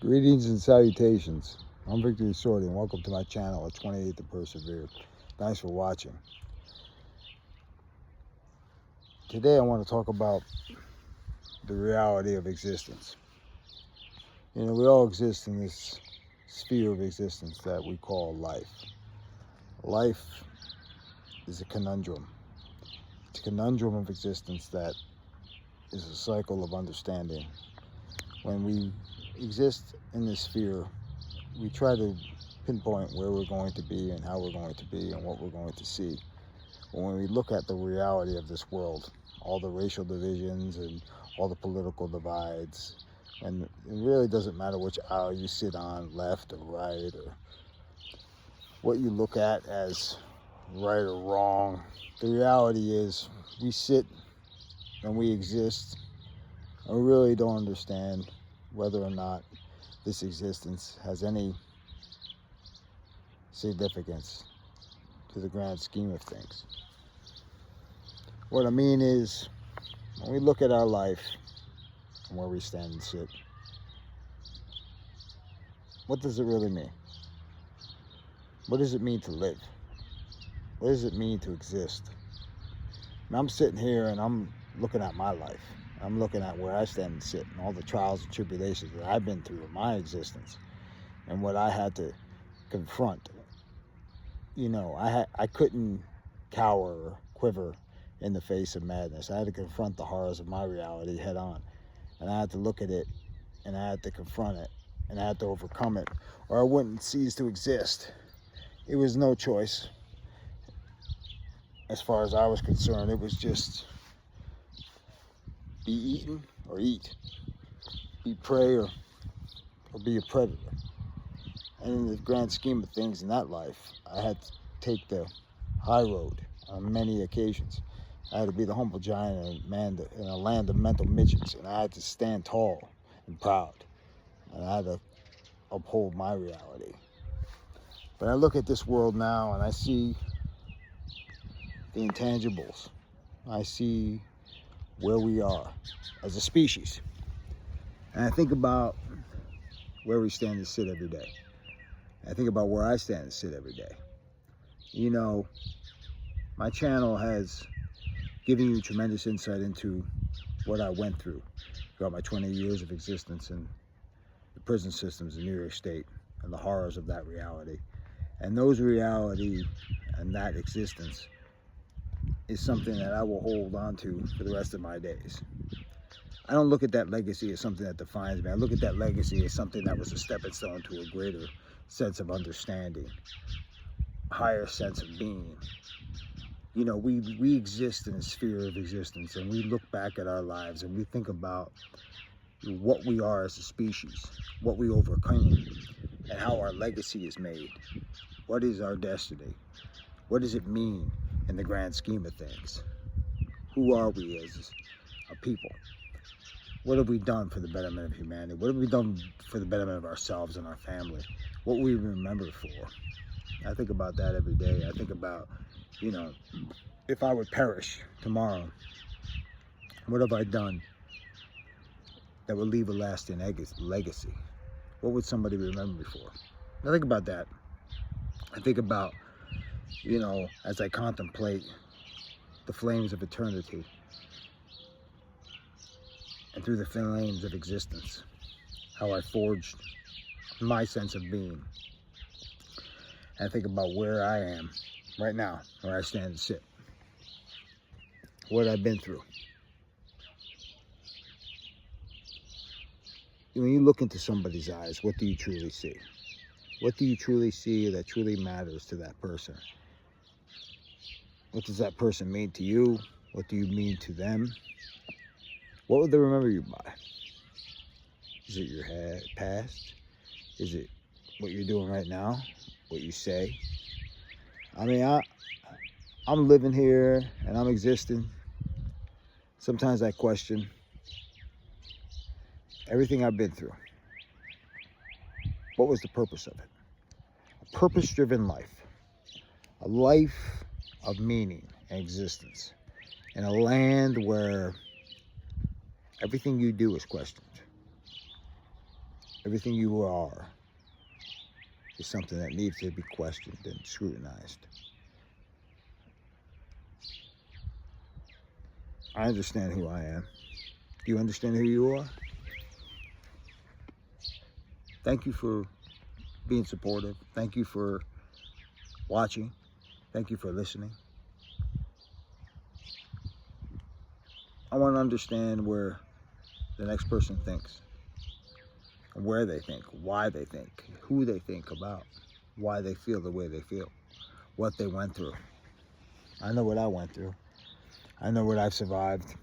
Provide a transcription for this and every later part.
Greetings and salutations. I'm Victory Sorty and welcome to my channel at 28 to Persevere. Thanks for watching. Today I want to talk about the reality of existence. You know, we all exist in this sphere of existence that we call life. Life is a conundrum. It's a conundrum of existence that is a cycle of understanding. When we exist in this sphere, we try to pinpoint where we're going to be and how we're going to be and what we're going to see. But when we look at the reality of this world, all the racial divisions and all the political divides, and it really doesn't matter which aisle you sit on, left or right, or what you look at as right or wrong. The reality is we sit and we exist and we really don't understand whether or not this existence has any significance to the grand scheme of things. What I mean is, when we look at our life and where we stand and sit, what does it really mean? What does it mean to live? What does it mean to exist? And I'm sitting here and I'm looking at my life. I'm looking at where I stand and sit and all the trials and tribulations that I've been through in my existence and what I had to confront. You know, I couldn't cower or quiver in the face of madness. I had to confront the horrors of my reality head on. And I had to look at it and I had to confront it and I had to overcome it or I wouldn't cease to exist. It was no choice. As far as I was concerned, it was just be eaten or eat, be prey or be a predator. And in the grand scheme of things in that life, I had to take the high road on many occasions. I had to be the humble giant in a land of mental midgets, and I had to stand tall and proud, and I had to uphold my reality. But I look at this world now and I see the intangibles. I see where we are as a species. And I think about where we stand and sit every day. I think about where I stand and sit every day. You know, my channel has given you tremendous insight into what I went through throughout my 20 years of existence in the prison systems in New York State and the horrors of that reality. And those reality and that existence is something that I will hold on to for the rest of my days. I don't look at that legacy as something that defines me. I look at that legacy as something that was a stepping stone to a greater sense of understanding, a higher sense of being. You know, we exist in a sphere of existence and we look back at our lives and we think about what we are as a species, what we overcame, and how our legacy is made. What is our destiny? What does it mean in the grand scheme of things? Who are we as a people? What have we done for the betterment of humanity? What have we done for the betterment of ourselves and our family? What we remember for? I think about that every day. I think about, you know, if I would perish tomorrow, what have I done that would leave a lasting legacy? What would somebody remember me for? I think about that. I think about, you know, as I contemplate the flames of eternity and through the flames of existence, how I forged my sense of being. And I think about where I am right now, where I stand and sit, what I've been through. When you look into somebody's eyes, what do you truly see? What do you truly see that truly matters to that person? What does that person mean to you? What do you mean to them? What would they remember you by? Is it your past? Is it what you're doing right now? What you say? I mean, I'm living here and I'm existing. Sometimes I question everything I've been through. What was the purpose of it? A purpose-driven life. A life of meaning and existence. In a land where everything you do is questioned. Everything you are is something that needs to be questioned and scrutinized. I understand who I am. Do you understand who you are? Thank you for being supportive. Thank you for watching. Thank you for listening. I want to understand where the next person thinks, and where they think, why they think, who they think about, why they feel the way they feel, what they went through. I know what I went through. I know what I've survived.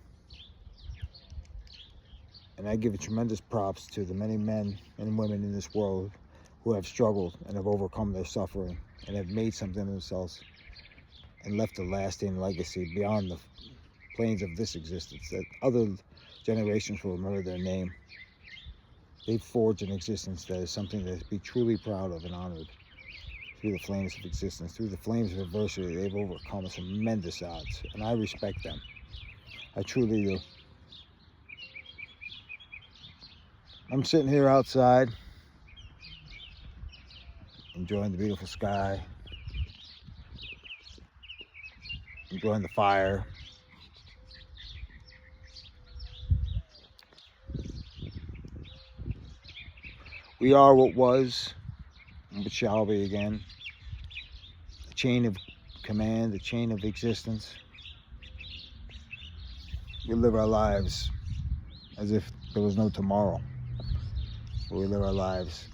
And I give tremendous props to the many men and women in this world who have struggled and have overcome their suffering and have made something of themselves and left a lasting legacy beyond the planes of this existence, that other generations will remember their name. They've forged an existence that is something to be truly proud of and honored. Through the flames of existence, through the flames of adversity, they've overcome tremendous odds, and I respect them. I truly do. I'm sitting here outside, enjoying the beautiful sky, enjoying the fire. We are what was, and what shall be again. The chain of command, the chain of existence. We live our lives as if there was no tomorrow. We live our lives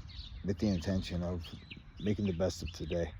with the intention of making the best of today.